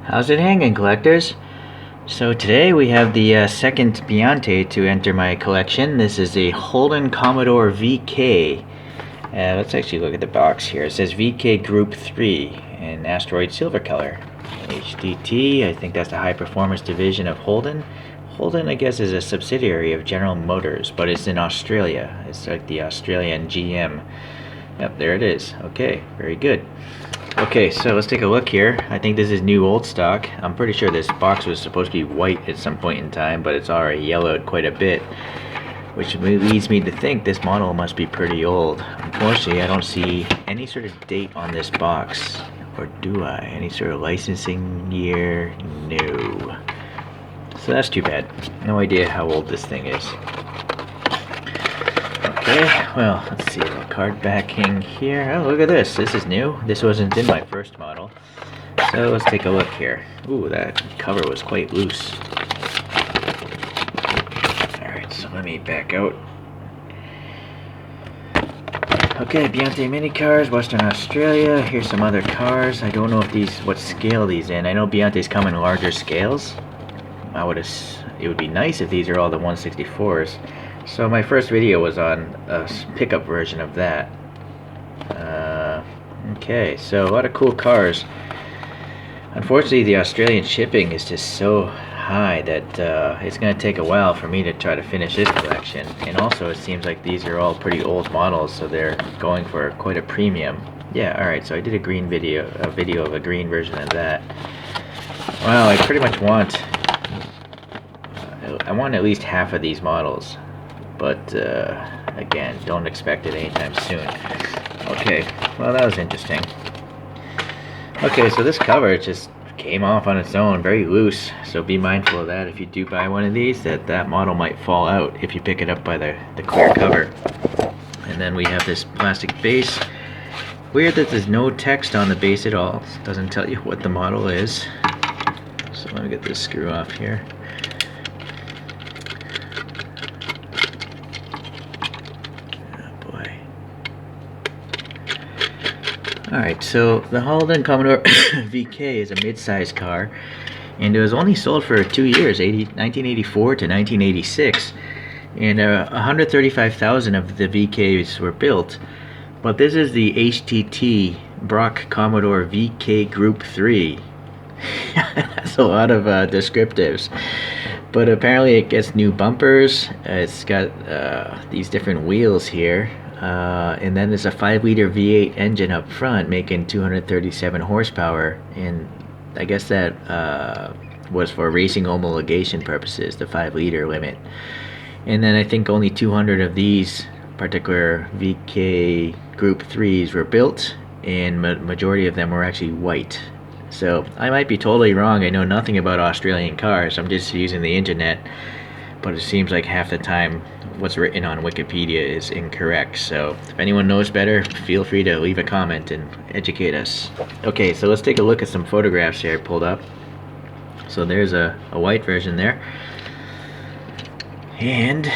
How's it hanging, collectors? So today we have the second Biante to enter my collection. This is a Holden Commodore VK. Let's actually look at the box here. It says VK Group 3 in Asteroid Silver color. HDT, I think that's the high performance division of Holden. Holden, I guess, is a subsidiary of General Motors, but it's in Australia. It's like the Australian GM. Yep, there it is. Okay, very good. Okay, so let's take a look here. I think this is new old stock. I'm pretty sure this box was supposed to be white at some point in time, but it's already yellowed quite a bit, which leads me to think this model must be pretty old. Unfortunately, I don't see any sort of date on this box. Or do I? Any sort of licensing year? No. So that's too bad. No idea how old this thing is. Okay, well, let's see, the card backing here. Oh, look at this. This is new. This wasn't in my first model. So let's take a look here. Ooh, that cover was quite loose. Alright, so let me back out. Okay, Biante mini cars, Western Australia. Here's some other cars. I don't know if what scale these in. I know Biante's come in larger scales. It would be nice if these are all the 164s. So my first video was on a pickup version of that. Okay, so a lot of cool cars. Unfortunately, the Australian shipping is just so high that it's going to take a while for me to try to finish this collection. And also, it seems like these are all pretty old models, so they're going for quite a premium. Yeah, alright, so I did a video of a green version of that. Well, I pretty much want at least half of these models. But again, don't expect it anytime soon. Okay, well, that was interesting. Okay, so this cover just came off on its own, very loose, so be mindful of that if you do buy one of these, that model might fall out if you pick it up by the clear cover. And then we have this plastic base. Weird that there's no text on the base at all. It doesn't tell you what the model is. So let me get this screw off here. Alright, so the Holden Commodore VK is a mid-sized car, and it was only sold for 2 years, 1984 to 1986, and 135,000 of the VKs were built. But this is the HDT Brock Commodore VK Group 3. That's a lot of descriptives. But apparently it gets new bumpers, it's got these different wheels here. And then there's a 5-liter V8 engine up front making 237 horsepower, and I guess that was for racing homologation purposes, the 5-liter limit. And then I think only 200 of these particular VK Group 3s were built, and majority of them were actually white. So I might be totally wrong. I know nothing about Australian cars. I'm just using the internet, but it seems like half the time what's written on Wikipedia is incorrect. So if anyone knows better, feel free to leave a comment and educate us. Okay, so let's take a look at some photographs here I pulled up. So there's a white version there, and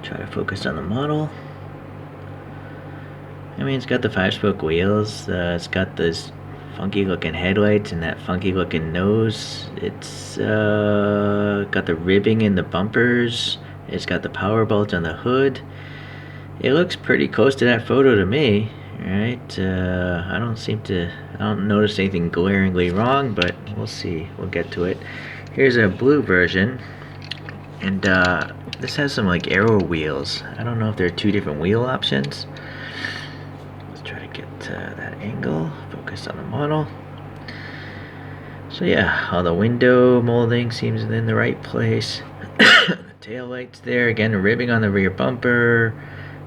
try to focus on the model. I mean, it's got the 5-spoke wheels, it's got this funky looking headlights and that funky looking nose. It's got the ribbing in the bumpers. It's got the power bolt on the hood. It looks pretty close to that photo to me, right? I don't notice anything glaringly wrong, but we'll see. We'll get to it. Here's a blue version, and this has some like arrow wheels. I don't know if there are 2 different wheel options. Let's try to get that angle. Focus on the model. So yeah, all the window molding seems in the right place. The tail lights there, again, the ribbing on the rear bumper.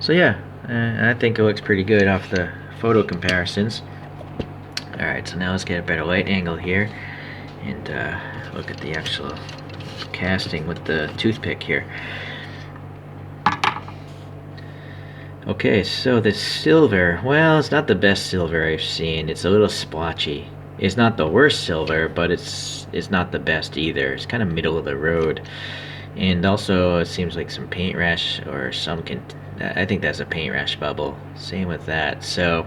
So yeah, I think it looks pretty good off the photo comparisons. Alright, so now let's get a better light angle here and look at the actual casting with the toothpick here. Okay, so the silver, well, it's not the best silver I've seen. It's a little splotchy. It's not the worst silver, but it's not the best either. It's kind of middle of the road. And also, it seems like some paint rash or I think that's a paint rash bubble. Same with that. So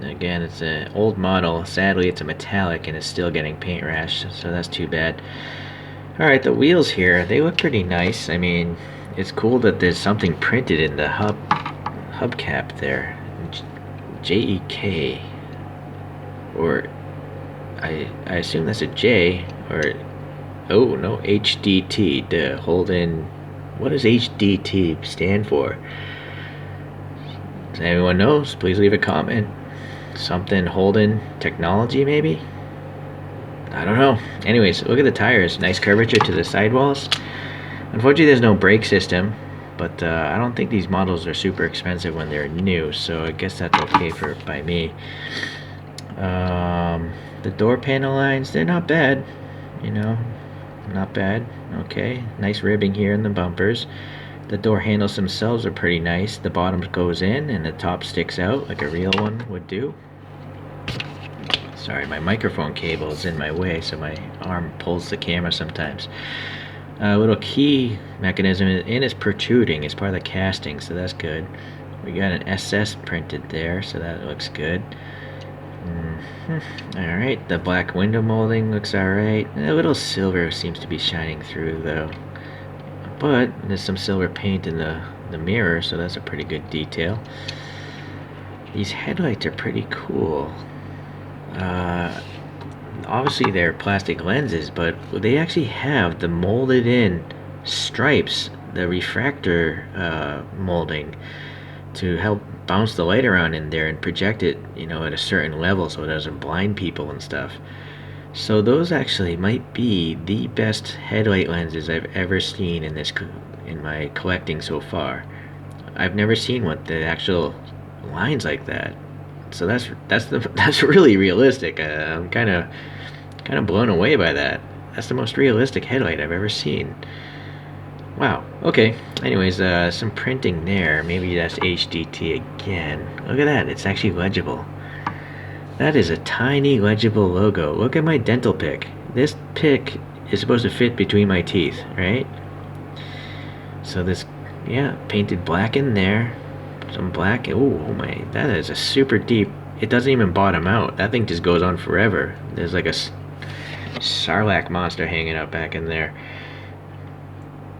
Again, it's an old model. Sadly, it's a metallic and it's still getting paint rash, so that's too bad. Alright, the wheels here, they look pretty nice. I mean, it's cool that there's something printed in the hubcap there. JEK. Or, I assume that's a J, or, oh no, HDT, the Holden. What does HDT stand for? If anyone knows, please leave a comment. Something Holden technology, maybe? I don't know. Anyways, look at the tires. Nice curvature to the sidewalls. Unfortunately, there's no brake system, but I don't think these models are super expensive when they're new, so I guess that's okay by me. The door panel lines, they're not bad, you know, not bad. Okay, nice ribbing here in the bumpers. The door handles themselves are pretty nice. The bottom goes in and the top sticks out like a real one would do. Sorry, my microphone cable is in my way, so my arm pulls the camera sometimes. Little key mechanism, and it's protruding. It's part of the casting, so that's good. We got an SS printed there, so that looks good. Alright, the black window molding looks alright. A little silver seems to be shining through, though. But there's some silver paint in the mirror, so that's a pretty good detail. These headlights are pretty cool. Obviously they're plastic lenses, but they actually have the molded in stripes, the refractor molding, to help bounce the light around in there and project it, you know, at a certain level so it doesn't blind people and stuff. So those actually might be the best headlight lenses I've ever seen in my collecting so far. I've never seen the actual lines like that. So that's really realistic. I'm kind of blown away by that. That's the most realistic headlight I've ever seen. Wow. Okay. Anyways, some printing there. Maybe that's HDT again. Look at that. It's actually legible. That is a tiny legible logo. Look at my dental pick. This pick is supposed to fit between my teeth, right? So this, yeah, painted black in there. Some black. Oh my, that is a super deep. It doesn't even bottom out. That thing just goes on forever. There's like a sarlacc monster hanging out back in there.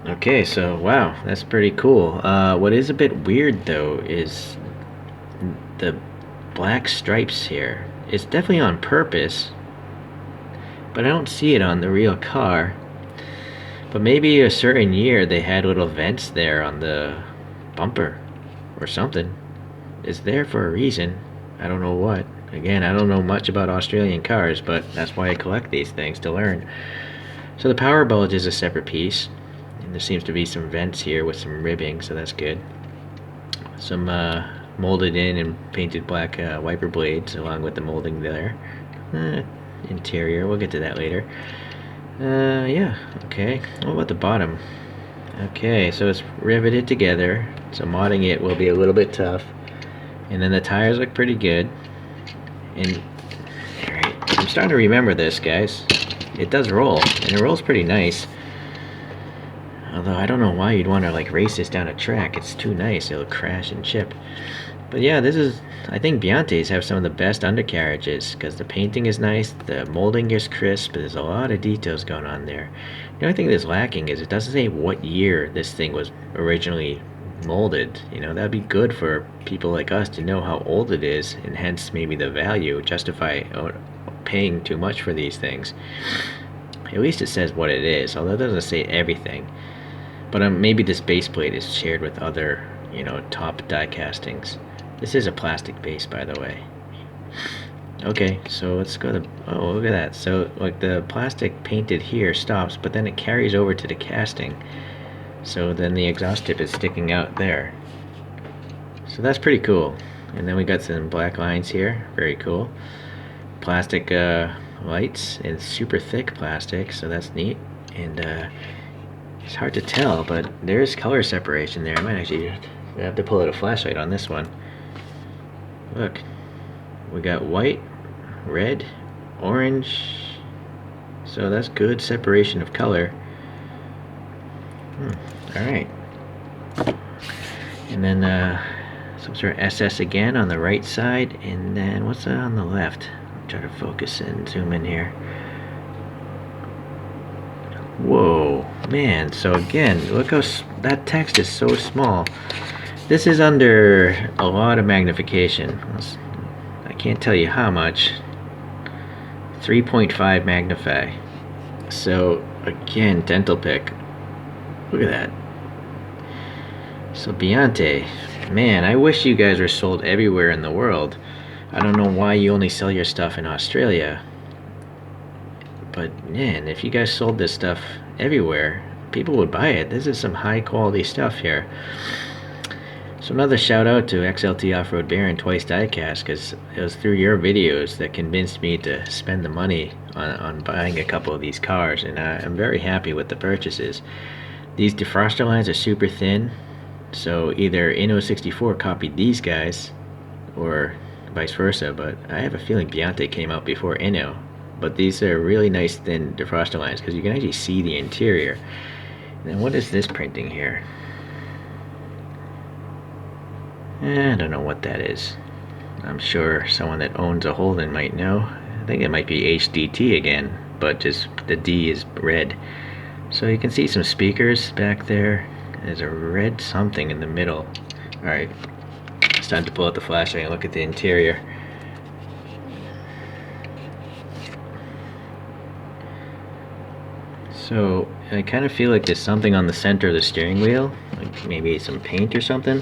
Okay, so wow, that's pretty cool. What is a bit weird though is the black stripes here. It's definitely on purpose, but I don't see it on the real car. But maybe a certain year they had little vents there on the bumper or something. It's there for a reason. I don't know what. Again, I don't know much about Australian cars, but that's why I collect these things, to learn. So the power bulge is a separate piece, and there seems to be some vents here with some ribbing, so that's good. Some molded in and painted black wiper blades along with the molding there. Interior, we'll get to that later. Yeah, okay. What about the bottom? Okay, so it's riveted together, so modding it will be a little bit tough. And then the tires look pretty good. And, alright, I'm starting to remember this, guys. It does roll, and it rolls pretty nice. Although I don't know why you'd want to like race this down a track. It's too nice, it'll crash and chip. But yeah, I think Biantes have some of the best undercarriages, because the painting is nice, the molding is crisp, there's a lot of details going on there. The only thing that's lacking is it doesn't say what year this thing was originally molded. You know, that'd be good for people like us to know how old it is, and hence maybe the value, justify paying too much for these things. At least it says what it is, although it doesn't say everything. But maybe this base plate is shared with other, you know, top die castings. This is a plastic base, by the way. Okay, so let's go to, oh, look at that. So like the plastic painted here stops, but then it carries over to the casting. So then the exhaust tip is sticking out there. So that's pretty cool. And then we got some black lines here, very cool. Plastic lights, and super thick plastic, so that's neat. And it's hard to tell, but there is color separation there. I might actually have to pull out a flashlight on this one. Look, we got white, red, orange, so that's good separation of color. Alright. And then some sort of SS again on the right side, and then what's that on the left? I'll try to focus and zoom in here. Whoa, man, so again, look how that text is so small. This is under a lot of magnification. I can't tell you how much. 3.5 magnify. So again, dental pick. Look at that. So Biante, man, I wish you guys were sold everywhere in the world. I don't know why you only sell your stuff in Australia. But man, if you guys sold this stuff everywhere, people would buy it. This is some high quality stuff here. So another shout out to XLT Off-Road Baron Twice Diecast, because it was through your videos that convinced me to spend the money on buying a couple of these cars, and I'm very happy with the purchases. These defroster lines are super thin, so either Inno64 copied these guys or vice versa, but I have a feeling Biante came out before Inno. But these are really nice thin defroster lines because you can actually see the interior. And then what is this printing here? I don't know what that is. I'm sure someone that owns a Holden might know. I think it might be HDT again, but just the D is red. So you can see some speakers back there. There's a red something in the middle. Alright, it's time to pull out the flashlight and look at the interior. So I kind of feel like there's something on the center of the steering wheel, like maybe some paint or something.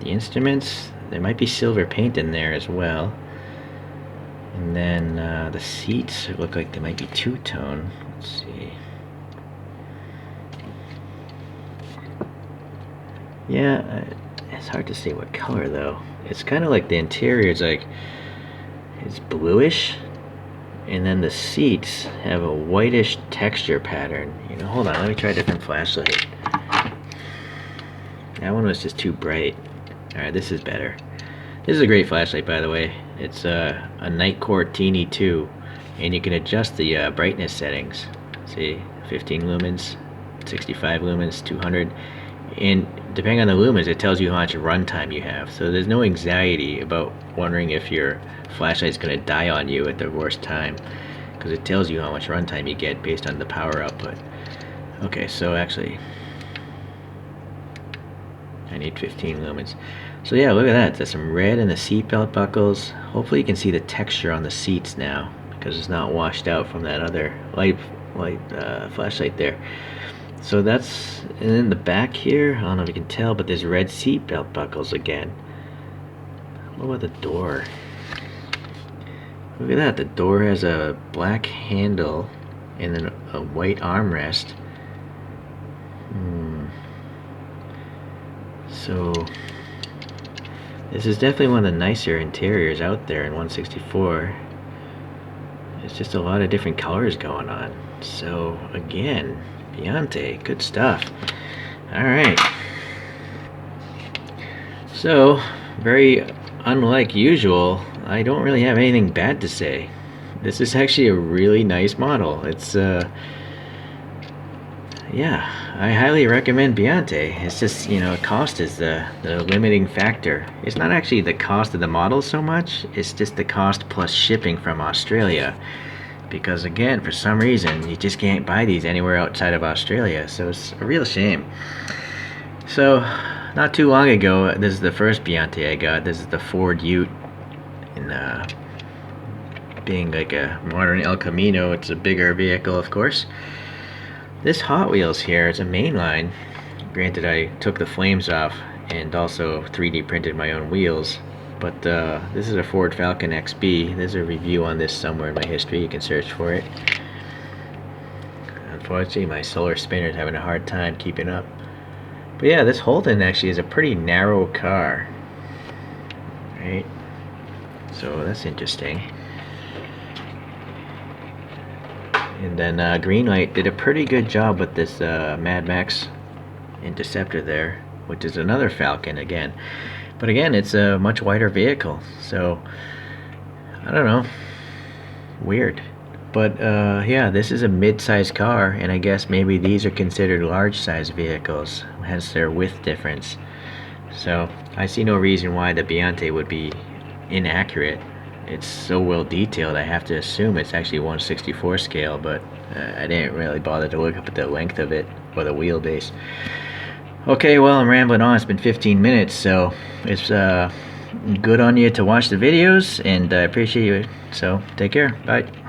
The instruments, there might be silver paint in there as well. And then the seats look like they might be two-tone. Let's see. Yeah, it's hard to see what color though. It's kind of like the interior is like, it's bluish. And then the seats have a whitish texture pattern. You know, hold on, let me try a different flashlight. That one was just too bright. Alright, this is better. This is a great flashlight, by the way. It's a Nightcore Teeny 2, and you can adjust the brightness settings. See, 15 lumens, 65 lumens, 200, and depending on the lumens, it tells you how much runtime you have. So there's no anxiety about wondering if your flashlight's going to die on you at the worst time, because it tells you how much runtime you get based on the power output. Okay, so actually, I need 15 lumens. So yeah, look at that. There's some red in the seat belt buckles. Hopefully you can see the texture on the seats now, because it's not washed out from that other light flashlight there. So that's, and in the back here, I don't know if you can tell, but there's red seat belt buckles again. What about the door? Look at that, the door has a black handle and then a white armrest. So this is definitely one of the nicer interiors out there in 164. There's just a lot of different colors going on. So again, Biante, good stuff. Alright. So, very unlike usual, I don't really have anything bad to say. This is actually a really nice model. It's yeah, I highly recommend Biante. It's just, you know, cost is the limiting factor. It's not actually the cost of the model so much, it's just the cost plus shipping from Australia. Because again, for some reason, you just can't buy these anywhere outside of Australia, so it's a real shame. So, not too long ago, this is the first Biante I got. This is the Ford Ute. And being like a modern El Camino, it's a bigger vehicle, of course. This Hot Wheels here is a mainline. Granted, I took the flames off and also 3D printed my own wheels. But this is a Ford Falcon XB. There's a review on this somewhere in my history. You can search for it. Unfortunately, my solar spinner is having a hard time keeping up. But yeah, this Holden actually is a pretty narrow car. Right? So that's interesting. And then Greenlight did a pretty good job with this Mad Max Interceptor there, which is another Falcon again. But again, it's a much wider vehicle, so I don't know, weird. But yeah, this is a mid-sized car, and I guess maybe these are considered large-sized vehicles, hence their width difference. So I see no reason why the Biante would be inaccurate. It's so well detailed, I have to assume it's actually 1/64 scale, but I didn't really bother to look up at the length of it or the wheelbase. Okay, well, I'm rambling on. It's been 15 minutes, so it's good on you to watch the videos, and I appreciate you. So take care. Bye.